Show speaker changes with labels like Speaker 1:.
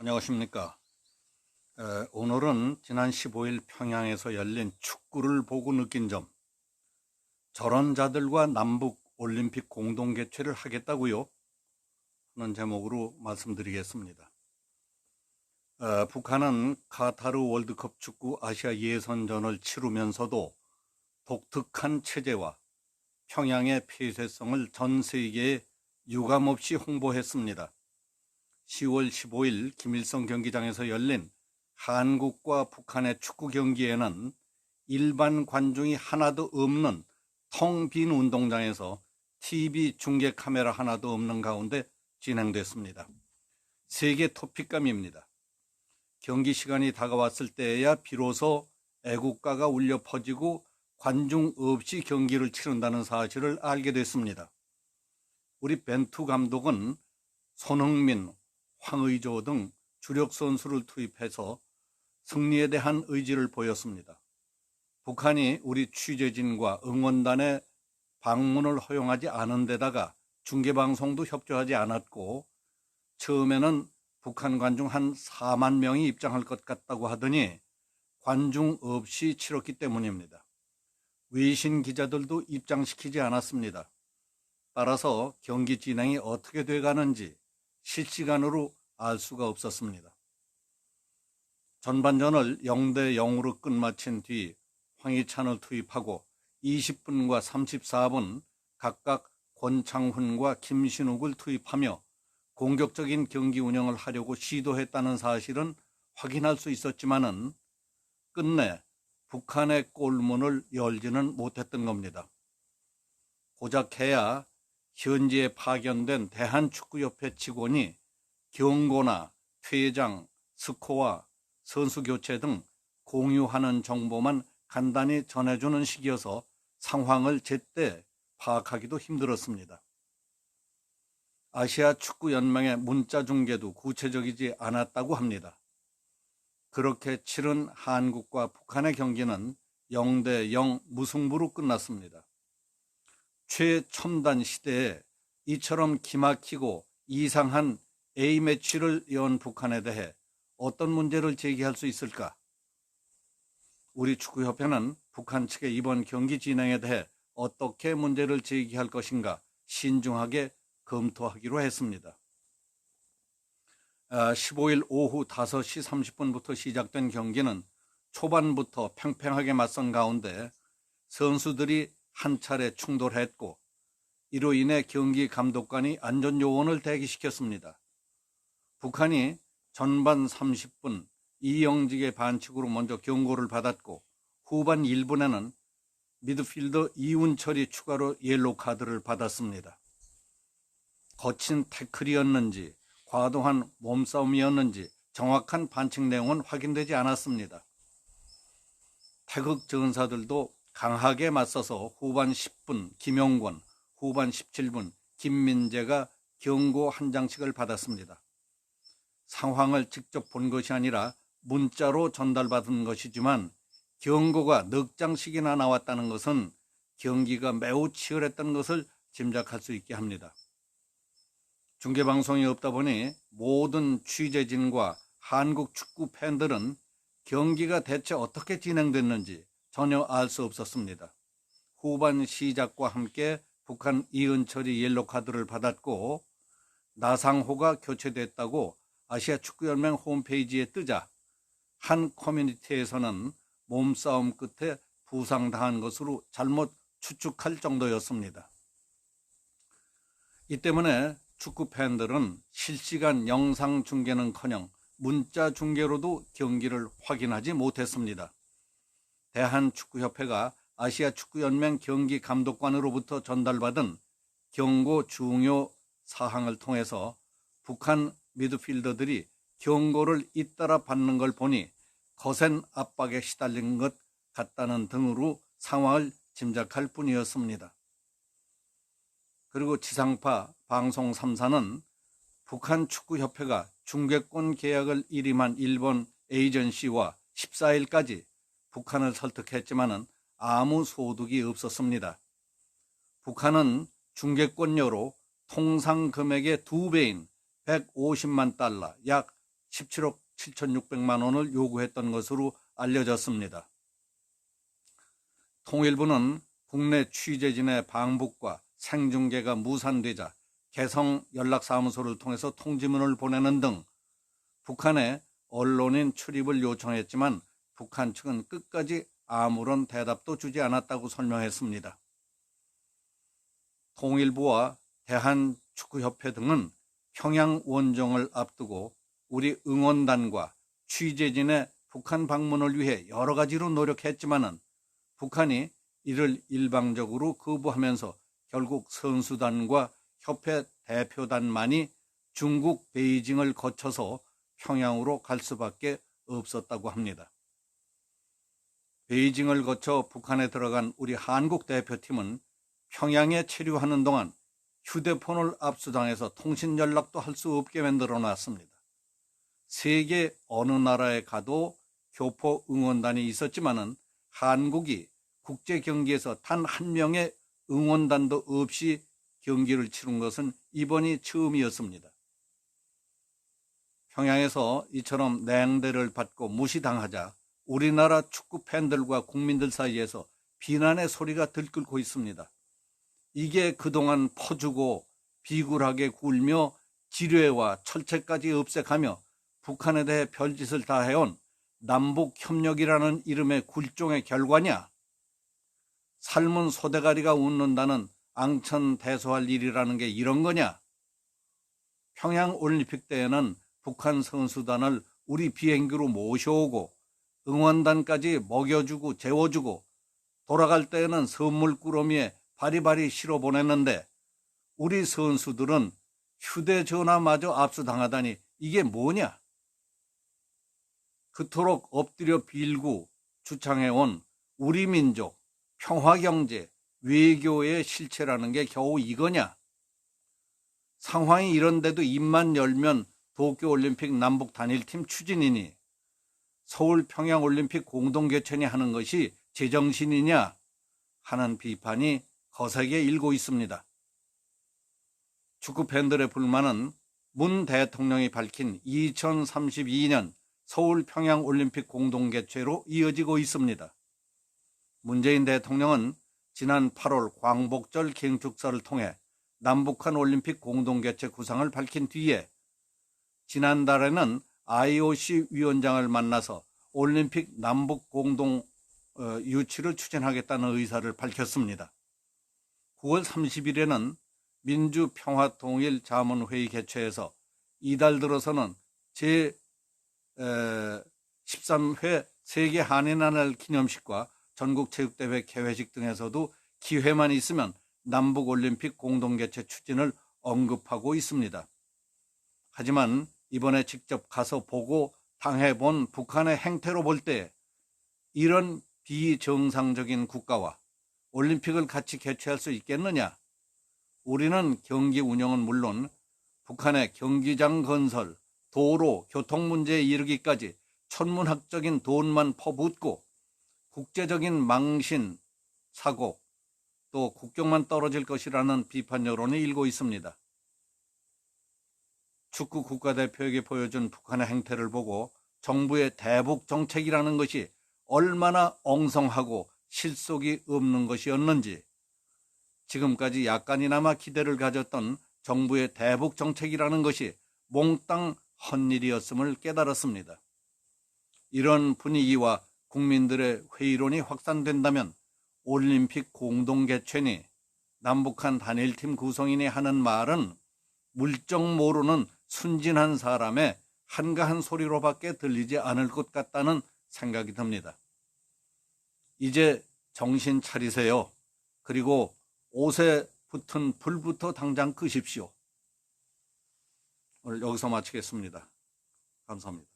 Speaker 1: 안녕하십니까. 오늘은 지난 15일 평양에서 열린 축구를 보고 느낀 점, 저런 자들과 남북 올림픽 공동 개최를 하겠다고요? 하는 제목으로 말씀드리겠습니다. 북한은 카타르 월드컵 축구 아시아 예선전을 치르면서도 독특한 체제와 평양의 폐쇄성을 전 세계에 유감없이 홍보했습니다. 10월 15일 김일성 경기장에서 열린 한국과 북한의 축구 경기에는 일반 관중이 하나도 없는 텅 빈 운동장에서 TV 중계 카메라 하나도 없는 가운데 진행됐습니다. 세계 토픽감입니다. 경기 시간이 다가왔을 때에야 비로소 애국가가 울려 퍼지고 관중 없이 경기를 치른다는 사실을 알게 됐습니다. 우리 벤투 감독은 손흥민, 황의조 등 주력 선수를 투입해서 승리에 대한 의지를 보였습니다. 북한이 우리 취재진과 응원단의 방문을 허용하지 않은 데다가 중계방송도 협조하지 않았고, 처음에는 북한 관중 한 4만 명이 입장할 것 같다고 하더니 관중 없이 치렀기 때문입니다. 외신 기자들도 입장시키지 않았습니다. 따라서 경기 진행이 어떻게 돼가는지 실시간으로 알 수가 없었습니다. 전반전을 0대0으로 끝마친 뒤 황희찬을 투입하고 20분과 34분 각각 권창훈과 김신욱을 투입하며 공격적인 경기 운영을 하려고 시도했다는 사실은 확인할 수 있었지만은 끝내 북한의 골문을 열지는 못했던 겁니다. 고작 해야 현지에 파견된 대한축구협회 직원이 경고나 퇴장, 스코어, 선수 교체 등 공유하는 정보만 간단히 전해주는 식이어서 상황을 제때 파악하기도 힘들었습니다. 아시아 축구연맹의 문자 중계도 구체적이지 않았다고 합니다. 그렇게 치른 한국과 북한의 경기는 0대0 무승부로 끝났습니다. 최첨단 시대에 이처럼 기막히고 이상한 A매치를 연 북한에 대해 어떤 문제를 제기할 수 있을까? 우리 축구협회는 북한 측의 이번 경기 진행에 대해 어떻게 문제를 제기할 것인가 신중하게 검토하기로 했습니다. 15일 오후 5시 30분부터 시작된 경기는 초반부터 팽팽하게 맞선 가운데 선수들이 한 차례 충돌했고, 이로 인해 경기 감독관이 안전요원을 대기시켰습니다. 북한이 전반 30분 이영직의 반칙으로 먼저 경고를 받았고, 후반 1분에는 미드필더 이운철이 추가로 옐로우 카드를 받았습니다. 거친 태클이었는지 과도한 몸싸움이었는지 정확한 반칙 내용은 확인되지 않았습니다. 태극 전사들도 강하게 맞서서 후반 10분 김용권, 후반 17분 김민재가 경고 한 장씩을 받았습니다. 상황을 직접 본 것이 아니라 문자로 전달받은 것이지만 경고가 넉 장씩이나 나왔다는 것은 경기가 매우 치열했던 것을 짐작할 수 있게 합니다. 중계방송이 없다 보니 모든 취재진과 한국 축구 팬들은 경기가 대체 어떻게 진행됐는지 전혀 알 수 없었습니다. 후반 시작과 함께 북한 이은철이 옐로우 카드를 받았고, 나상호가 교체됐다고 아시아 축구연맹 홈페이지에 뜨자 한 커뮤니티에서는 몸싸움 끝에 부상당한 것으로 잘못 추측할 정도였습니다. 이 때문에 축구 팬들은 실시간 영상 중계는커녕 문자 중계로도 경기를 확인하지 못했습니다. 대한축구협회가 아시아축구연맹 경기감독관으로부터 전달받은 경고 중요 사항을 통해서 북한 미드필더들이 경고를 잇따라 받는 걸 보니 거센 압박에 시달린 것 같다는 등으로 상황을 짐작할 뿐이었습니다. 그리고 지상파 방송 3사는 북한 축구협회가 중계권 계약을 일임한 일본 에이전시와 14일까지 북한을 설득했지만 아무 소득이 없었습니다. 북한은 중계권료로 통상 금액의 2배인 150만 달러, 약 17억 7,600만 원을 요구했던 것으로 알려졌습니다. 통일부는 국내 취재진의 방북과 생중계가 무산되자 개성 연락사무소를 통해서 통지문을 보내는 등 북한에 언론인 출입을 요청했지만 북한 측은 끝까지 아무런 대답도 주지 않았다고 설명했습니다. 통일부와 대한축구협회 등은 평양 원정을 앞두고 우리 응원단과 취재진의 북한 방문을 위해 여러 가지로 노력했지만은 북한이 이를 일방적으로 거부하면서 결국 선수단과 협회 대표단만이 중국 베이징을 거쳐서 평양으로 갈 수밖에 없었다고 합니다. 베이징을 거쳐 북한에 들어간 우리 한국 대표팀은 평양에 체류하는 동안 휴대폰을 압수당해서 통신 연락도 할 수 없게 만들어 놨습니다. 세계 어느 나라에 가도 교포 응원단이 있었지만은 한국이 국제 경기에서 단 한 명의 응원단도 없이 경기를 치른 것은 이번이 처음이었습니다. 평양에서 이처럼 냉대를 받고 무시당하자 우리나라 축구 팬들과 국민들 사이에서 비난의 소리가 들끓고 있습니다. 이게 그동안 퍼주고 비굴하게 굴며 지뢰와 철책까지 없애가며 북한에 대해 별짓을 다 해온 남북협력이라는 이름의 굴종의 결과냐? 삶은 소대가리가 웃는다는 앙천대소할 일이라는 게 이런 거냐? 평양올림픽 때에는 북한 선수단을 우리 비행기로 모셔오고 응원단까지 먹여주고 재워주고 돌아갈 때에는 선물 꾸러미에 바리바리 실어 보냈는데 우리 선수들은 휴대전화마저 압수당하다니 이게 뭐냐? 그토록 엎드려 빌고 주창해온 우리 민족, 평화경제, 외교의 실체라는 게 겨우 이거냐? 상황이 이런데도 입만 열면 도쿄올림픽 남북 단일팀 추진이니 서울 평양올림픽 공동개최니 하는 것이 제정신이냐 하는 비판이 거세게 일고 있습니다. 축구 팬들의 불만은 문 대통령이 밝힌 2032년 서울 평양올림픽 공동개최로 이어지고 있습니다. 문재인 대통령은 지난 8월 광복절 경축사를 통해 남북한 올림픽 공동개최 구상을 밝힌 뒤에 지난달에는 IOC 위원장을 만나서 올림픽 남북 공동 유치를 추진하겠다는 의사를 밝혔습니다. 9월 30일에는 민주평화통일자문회의 개최에서 이달 들어서는 제13회 세계 한인날 기념식과 전국체육대회 개회식 등에서도 기회만 있으면 남북올림픽 공동개최 추진을 언급하고 있습니다. 하지만 이번에 직접 가서 보고 당해본 북한의 행태로 볼 때 이런 비정상적인 국가와 올림픽을 같이 개최할 수 있겠느냐? 우리는 경기 운영은 물론 북한의 경기장 건설, 도로, 교통 문제에 이르기까지 천문학적인 돈만 퍼붓고 국제적인 망신, 사고, 또 국격만 떨어질 것이라는 비판 여론이 일고 있습니다. 축구 국가대표에게 보여준 북한의 행태를 보고 정부의 대북 정책이라는 것이 얼마나 엉성하고 실속이 없는 것이었는지 지금까지 약간이나마 기대를 가졌던 정부의 대북 정책이라는 것이 몽땅 헛일이었음을 깨달았습니다. 이런 분위기와 국민들의 회의론이 확산된다면 올림픽 공동개최니 남북한 단일팀 구성이니 하는 말은 물정 모르는 순진한 사람의 한가한 소리로밖에 들리지 않을 것 같다는 생각이 듭니다. 이제 정신 차리세요. 그리고 옷에 붙은 불부터 당장 끄십시오. 오늘 여기서 마치겠습니다. 감사합니다.